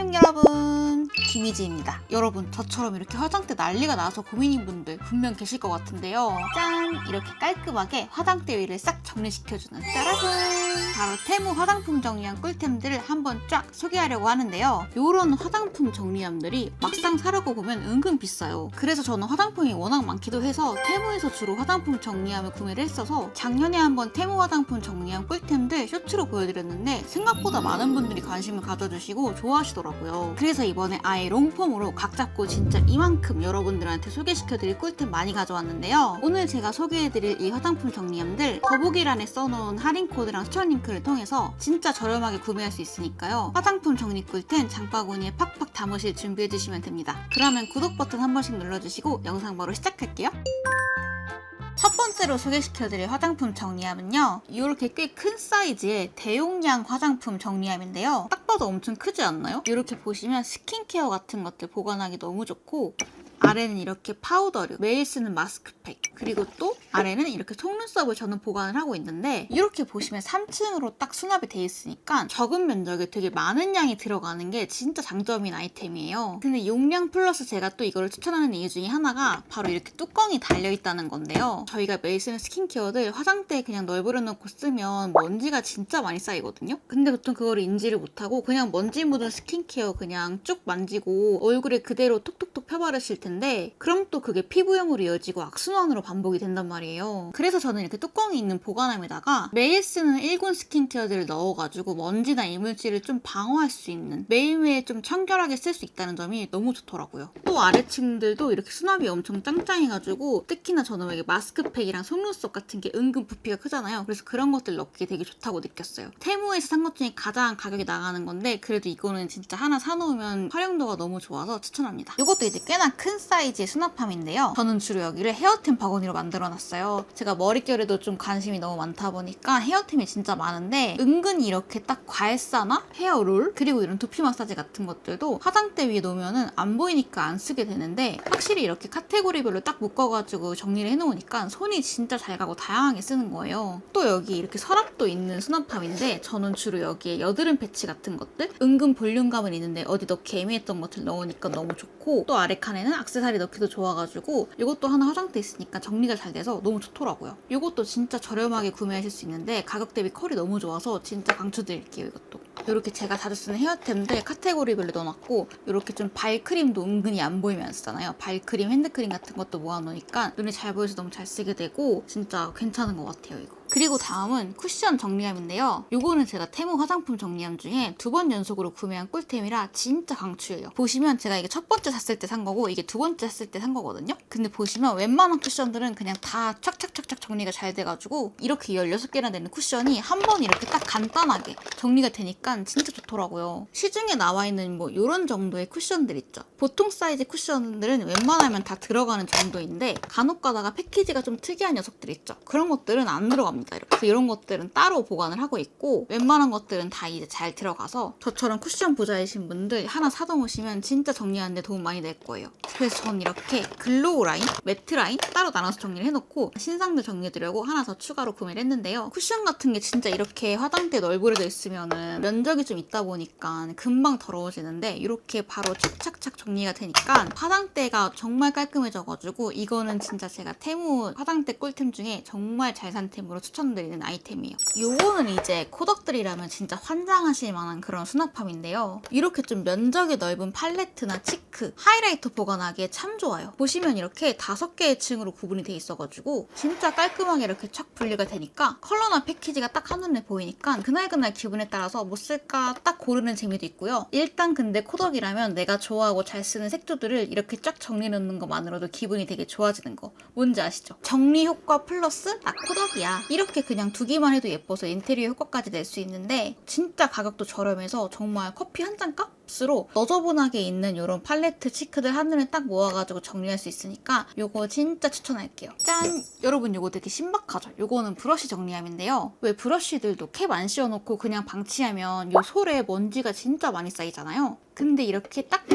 안녕 여러분, 김희지입니다. 여러분, 저처럼 이렇게 화장대 난리가 나서 고민인 분들 분명 계실 것 같은데요. 짠! 이렇게 깔끔하게 화장대 위를 싹 정리시켜주는 짜라잔! 바로 테무 화장품 정리함 꿀템들을 한번 쫙 소개하려고 하는데요. 요런 화장품 정리함들이 막상 사려고 보면 은근 비싸요. 그래서 저는 화장품이 워낙 많기도 해서 테무에서 주로 화장품 정리함을 구매를 했어서 작년에 한번 테무 화장품 정리함 꿀템들 쇼츠로 보여드렸는데 생각보다 많은 분들이 관심을 가져주시고 좋아하시더라고요. 그래서 이번에 아예 롱폼으로 각 잡고 진짜 이만큼 여러분들한테 소개시켜드릴 꿀템 많이 가져왔는데요. 오늘 제가 소개해드릴 이 화장품 정리함들 더보기란에 써놓은 할인 코드랑 추천 링크를 통해서 진짜 저렴하게 구매할 수 있으니까요. 화장품 정리 꿀템 장바구니에 팍팍 담으실 준비해주시면 됩니다. 그러면 구독 버튼 한 번씩 눌러주시고 영상 바로 시작할게요. 첫 번째로 소개시켜드릴 화장품 정리함은요, 이렇게 꽤 큰 사이즈의 대용량 화장품 정리함인데요. 딱 봐도 엄청 크지 않나요? 이렇게 보시면 스킨케어 같은 것들 보관하기 너무 좋고, 아래는 이렇게 파우더류, 매일 쓰는 마스크팩, 그리고 또 아래는 이렇게 속눈썹을 저는 보관을 하고 있는데, 이렇게 보시면 3층으로 딱 수납이 돼 있으니까 적은 면적에 되게 많은 양이 들어가는 게 진짜 장점인 아이템이에요. 근데 용량 플러스 제가 또 이거를 추천하는 이유 중에 하나가 바로 이렇게 뚜껑이 달려있다는 건데요. 저희가 매일 쓰는 스킨케어들 화장대에 그냥 널브러 놓고 쓰면 먼지가 진짜 많이 쌓이거든요. 근데 보통 그거를 인지를 못하고 그냥 먼지 묻은 스킨케어 그냥 쭉 만지고 얼굴에 그대로 톡톡톡 펴바르실 텐데, 그럼 또 그게 피부염으로 이어지고 악순환으로 반복이 된단 말이에요. 그래서 저는 이렇게 뚜껑이 있는 보관함에다가 매일 쓰는 1군 스킨케어들을 넣어가지고 먼지나 이물질을 좀 방어할 수 있는, 매일매일 좀 청결하게 쓸 수 있다는 점이 너무 좋더라고요. 또 아래층들도 이렇게 수납이 엄청 짱짱해가지고, 특히나 저는 왜 마스크팩이랑 속눈썹 같은 게 은근 부피가 크잖아요. 그래서 그런 것들 넣기 되게 좋다고 느꼈어요. 테무에서 산 것 중에 가장 가격이 나가는 건데, 그래도 이거는 진짜 하나 사놓으면 활용도가 너무 좋아서 추천합니다. 이것도 이제 꽤나 큰 사이즈의 수납함인데요. 저는 주로 여기를 헤어템 바구니로 만들어놨어요. 제가 머릿결에도 좀 관심이 너무 많다 보니까 헤어템이 진짜 많은데, 은근히 이렇게 딱 괄사나 헤어롤, 그리고 이런 두피 마사지 같은 것들도 화장대 위에 놓으면은 안 보이니까 안 쓰게 되는데, 확실히 이렇게 카테고리별로 딱 묶어가지고 정리를 해놓으니까 손이 진짜 잘 가고 다양하게 쓰는 거예요. 또 여기 이렇게 서랍도 있는 수납함인데, 저는 주로 여기에 여드름 패치 같은 것들, 은근 볼륨감은 있는데 어디 넣기 애매했던 것들 넣으니까 너무 좋고, 또 아래 칸에는 액세서리 넣기도 좋아가지고 이것도 하나 화장대 있으니까 정리가 잘 돼서 너무 좋더라고요. 이것도 진짜 저렴하게 구매하실 수 있는데 가격 대비 컬이 너무 좋아서 진짜 강추드릴게요. 이것도 이렇게 제가 자주 쓰는 헤어템들 카테고리별로 넣어놨고, 이렇게 좀 발크림도 은근히 안 보이면 안 쓰잖아요. 발크림, 핸드크림 같은 것도 모아놓으니까 눈에 잘 보여서 너무 잘 쓰게 되고 진짜 괜찮은 것 같아요. 이거. 그리고 다음은 쿠션 정리함인데요. 요거는 제가 테무 화장품 정리함 중에 2번 연속으로 구매한 꿀템이라 진짜 강추예요. 보시면 제가 이게 첫 번째 샀을 때 산 거고 이게 두 번째 샀을 때 산 거거든요. 근데 보시면 웬만한 쿠션들은 그냥 다 착착착착 정리가 잘 돼가지고 이렇게 16개나 되는 쿠션이 한 번 이렇게 딱 간단하게 정리가 되니까 진짜 좋더라고요. 시중에 나와 있는 뭐 이런 정도의 쿠션들 있죠. 보통 사이즈 쿠션들은 웬만하면 다 들어가는 정도인데 간혹 가다가 패키지가 좀 특이한 녀석들 있죠. 그런 것들은 안 들어갑니다. 이렇게 이런 것들은 따로 보관을 하고 있고, 웬만한 것들은 다 이제 잘 들어가서 저처럼 쿠션 부자이신 분들 하나 사놓으시면 진짜 정리하는데 도움 많이 될 거예요. 그래서 전 이렇게 글로우 라인, 매트 라인 따로 나눠서 정리를 해놓고 신상들 정리해드리려고 하나 더 추가로 구매를 했는데요. 쿠션 같은 게 진짜 이렇게 화장대에 널브러져 있으면은 면적이 좀 있다 보니까 금방 더러워지는데, 이렇게 바로 착착착 정리가 되니까 화장대가 정말 깔끔해져가지고 이거는 진짜 제가 테무 화장대 꿀템 중에 정말 잘 산 템으로 추천드리는 아이템이에요. 요거는 이제 코덕들이라면 진짜 환장하실 만한 그런 수납함인데요. 이렇게 좀 면적이 넓은 팔레트나 치크, 하이라이터 보관하기에 참 좋아요. 보시면 이렇게 5개의 층으로 구분이 돼 있어가지고 진짜 깔끔하게 이렇게 착 분리가 되니까 컬러나 패키지가 딱 한눈에 보이니까 그날그날 기분에 따라서 뭐 쓸까 딱 고르는 재미도 있고요. 일단 근데 코덕이라면 내가 좋아하고 잘 쓰는 색조들을 이렇게 쫙 정리해 놓는 것만으로도 기분이 되게 좋아지는 거 뭔지 아시죠? 정리 효과 플러스 나 코덕이야. 이렇게 그냥 두기만 해도 예뻐서 인테리어 효과까지 낼 수 있는데 진짜 가격도 저렴해서 정말 커피 한 잔 값으로 너저분하게 있는 이런 팔레트 치크들 한눈에 딱 모아가지고 정리할 수 있으니까 요거 진짜 추천할게요. 짠! 여러분 요거 되게 신박하죠? 요거는 브러쉬 정리함인데요. 왜 브러쉬들도 캡 안 씌워놓고 그냥 방치하면 요 솔에 먼지가 진짜 많이 쌓이잖아요. 근데 이렇게 딱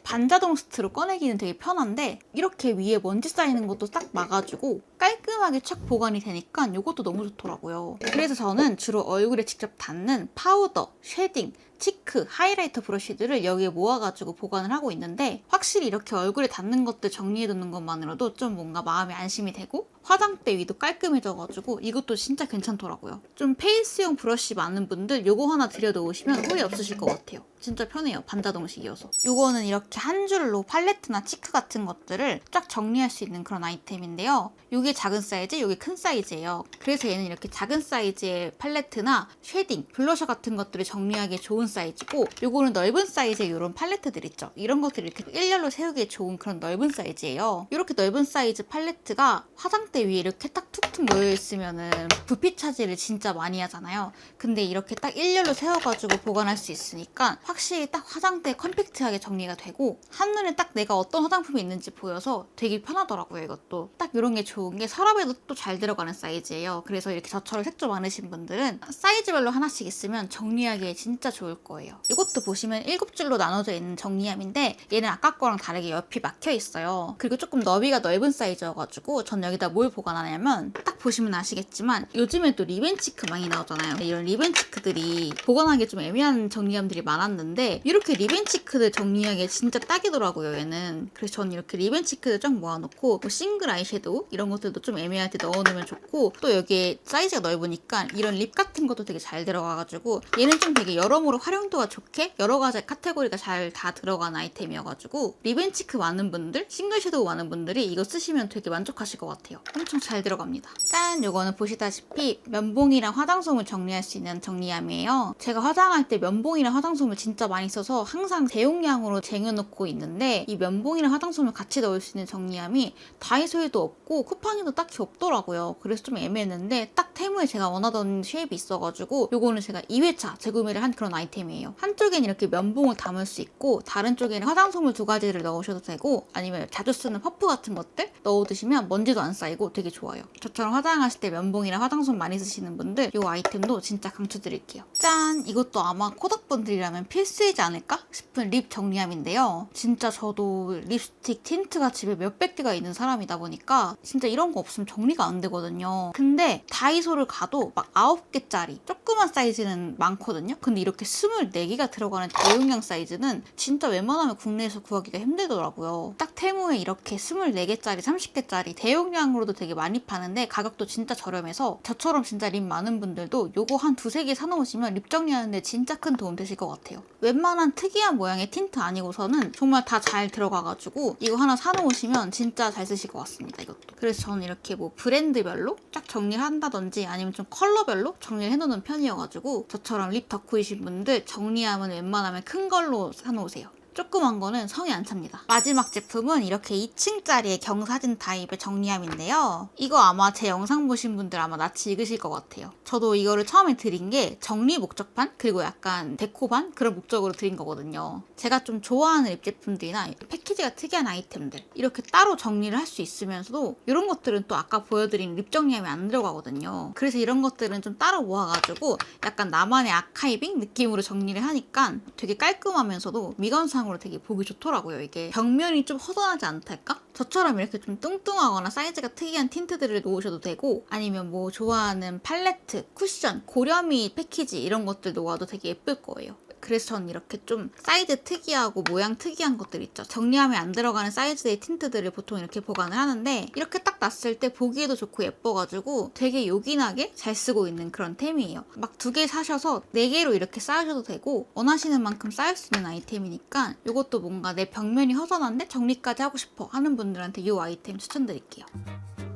반자동 스트로 꺼내기는 되게 편한데, 이렇게 위에 먼지 쌓이는 것도 딱 막아주고 깔끔하게 착 보관이 되니까 이것도 너무 좋더라고요. 그래서 저는 주로 얼굴에 직접 닿는 파우더, 쉐딩, 치크, 하이라이터 브러쉬들을 여기에 모아가지고 보관을 하고 있는데 확실히 이렇게 얼굴에 닿는 것들 정리해두는 것만으로도 좀 뭔가 마음이 안심이 되고 화장대 위도 깔끔해져가지고 이것도 진짜 괜찮더라고요. 좀 페이스용 브러쉬 많은 분들 요거 하나 들여놓으시면 후회 없으실 것 같아요. 진짜 편해요. 반자동식이어서. 요거는 이렇게 한 줄로 팔레트나 치크 같은 것들을 쫙 정리할 수 있는 그런 아이템인데요. 요게 작은 사이즈, 요게 큰 사이즈예요. 그래서 얘는 이렇게 작은 사이즈의 팔레트나 쉐딩, 블러셔 같은 것들을 정리하기에 좋은 사이즈고 요거는 넓은 사이즈의 이런 팔레트들 있죠. 이런 것들을 이렇게 일렬로 세우기에 좋은 그런 넓은 사이즈예요. 이렇게 넓은 사이즈 팔레트가 화장대 위에 이렇게 딱 툭툭 놓여 있으면은 부피 차지를 진짜 많이 하잖아요. 근데 이렇게 딱 일렬로 세워가지고 보관할 수 있으니까 확실히 딱 화장대에 컴팩트하게 정리가 되고 한눈에 딱 내가 어떤 화장품이 있는지 보여서 되게 편하더라고요. 이것도 딱 이런 게 좋은 게 서랍에도 또 잘 들어가는 사이즈예요. 그래서 이렇게 저처럼 색조 많으신 분들은 사이즈별로 하나씩 있으면 정리하기에 진짜 좋을 거예요. 이것도 보시면 7줄로 나눠져 있는 정리함인데 얘는 아까 거랑 다르게 옆이 막혀 있어요. 그리고 조금 너비가 넓은 사이즈여가지고 전 여기다 뭘 보관하냐면 딱 보시면 아시겠지만 요즘에 또 리벤치크 많이 나오잖아요. 이런 리벤치크들이 보관하기 좀 애매한 정리함들이 많았는데 이렇게 리벤치크들 정리하기에 진짜 딱이더라고요. 얘는. 그래서 저는 이렇게 리벤치크들 쫙 모아놓고 뭐 싱글 아이섀도우 이런 것들도 좀 애매할 때 넣어놓으면 좋고 또 여기에 사이즈가 넓으니까 이런 립 같은 것도 되게 잘 들어가가지고 얘는 좀 되게 여러모로 활용도가 좋게 여러 가지 카테고리가 잘 다 들어간 아이템이어가지고 리벤치크 많은 분들, 싱글 섀도우 많은 분들이 이거 쓰시면 되게 만족하실 것 같아요. 엄청 잘 들어갑니다. 짠! 요거는 보시다시피 면봉이랑 화장솜을 정리할 수 있는 정리함이에요. 제가 화장할 때 면봉이랑 화장솜을 진짜 많이 써서 항상 대용량으로 쟁여놓고 있는데 이 면봉이랑 화장솜을 같이 넣을 수 있는 정리함이 다이소에도 없고 쿠팡에도 딱히 없더라고요. 그래서 좀 애매했는데 딱 테무에 제가 원하던 쉐입이 있어가지고 요거는 제가 2회차 재구매를 한 그런 아이템이에요. 한쪽엔 이렇게 면봉을 담을 수 있고 다른 쪽에는 화장솜을 2가지를 넣으셔도 되고 아니면 자주 쓰는 퍼프 같은 것들 넣어두시면 먼지도 안 쌓이고 되게 좋아요. 저처럼 화장하실 때 면봉이랑 화장솜 많이 쓰시는 분들 이 아이템도 진짜 강추드릴게요. 짠! 이것도 아마 코덕분들이라면 필수이지 않을까 싶은 립 정리함인데요. 진짜 저도 립스틱 틴트가 집에 몇백 개가 있는 사람이다 보니까 진짜 이런 거 없으면 정리가 안 되거든요. 근데 다이소를 가도 막 9개짜리 조그만 사이즈는 많거든요. 근데 이렇게 24개가 들어가는 대용량 사이즈는 진짜 웬만하면 국내에서 구하기가 힘들더라고요. 딱 테무에 이렇게 24개짜리, 30개짜리 대용량으로도 되게 많이 파는데 가격도 진짜 저렴해서 저처럼 진짜 립 많은 분들도 요거 한 2-3개 사놓으시면 립 정리하는데 진짜 큰 도움 되실 것 같아요. 웬만한 특이한 모양의 틴트 아니고서는 정말 다 잘 들어가가지고 이거 하나 사놓으시면 진짜 잘 쓰실 것 같습니다. 이것도. 그래서 저는 이렇게 뭐 브랜드별로 쫙 정리를 한다든지 아니면 좀 컬러별로 정리를 해놓는 편이어가지고 저처럼 립 덕후이신 분들 정리하면 웬만하면 큰 걸로 사놓으세요. 조그만 거는 성에 안 찹니다. 마지막 제품은 이렇게 2층짜리의 경사진 타입의 정리함인데요. 이거 아마 제 영상 보신 분들 아마 낯이 익으실 것 같아요. 저도 이거를 처음에 드린 게 정리 목적판 그리고 약간 데코반 그런 목적으로 드린 거거든요. 제가 좀 좋아하는 립 제품들이나 패키지가 특이한 아이템들 이렇게 따로 정리를 할 수 있으면서도 이런 것들은 또 아까 보여드린 립 정리함이 안 들어가거든요. 그래서 이런 것들은 좀 따로 모아가지고 약간 나만의 아카이빙 느낌으로 정리를 하니까 되게 깔끔하면서도 미관상 으로 되게 보기 좋더라고요. 이게 벽면이 좀 허전하지 않달까? 저처럼 이렇게 좀 뚱뚱하거나 사이즈가 특이한 틴트들을 놓으셔도 되고 아니면 뭐 좋아하는 팔레트, 쿠션, 고렴이 패키지 이런 것들 놓아도 되게 예쁠 거예요. 그래서 저는 이렇게 좀 사이즈 특이하고 모양 특이한 것들 있죠. 정리함에 안 들어가는 사이즈의 틴트들을 보통 이렇게 보관을 하는데 이렇게 딱 놨을 때 보기에도 좋고 예뻐가지고 되게 요긴하게 잘 쓰고 있는 그런 템이에요. 막 2개 사셔서 4개로 이렇게 쌓으셔도 되고 원하시는 만큼 쌓을 수 있는 아이템이니까 이것도 뭔가 내 벽면이 허전한데 정리까지 하고 싶어 하는 분들한테 이 아이템 추천드릴게요.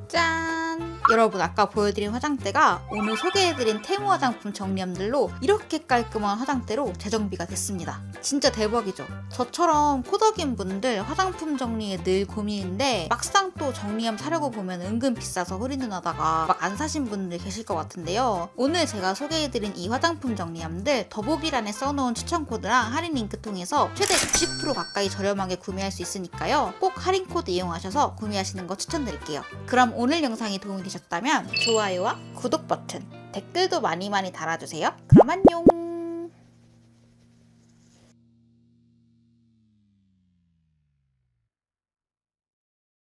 짠! 여러분 아까 보여드린 화장대가 오늘 소개해드린 테무 화장품 정리함들로 이렇게 깔끔한 화장대로 재정비가 됐습니다. 진짜 대박이죠? 저처럼 코덕인 분들 화장품 정리에 늘 고민인데 막상 또 정리함 사려고 보면 은근 비싸서 흐리는 하다가 막 안 사신 분들 계실 것 같은데요. 오늘 제가 소개해드린 이 화장품 정리함들 더보기란에 써놓은 추천 코드랑 할인 링크 통해서 최대 90% 가까이 저렴하게 구매할 수 있으니까요. 꼭 할인 코드 이용하셔서 구매하시는 거 추천드릴게요. 그럼 오늘 영상이 도움이 되셨다면 좋아요와 구독 버튼, 댓글도 많이 달아주세요. 그럼 안녕!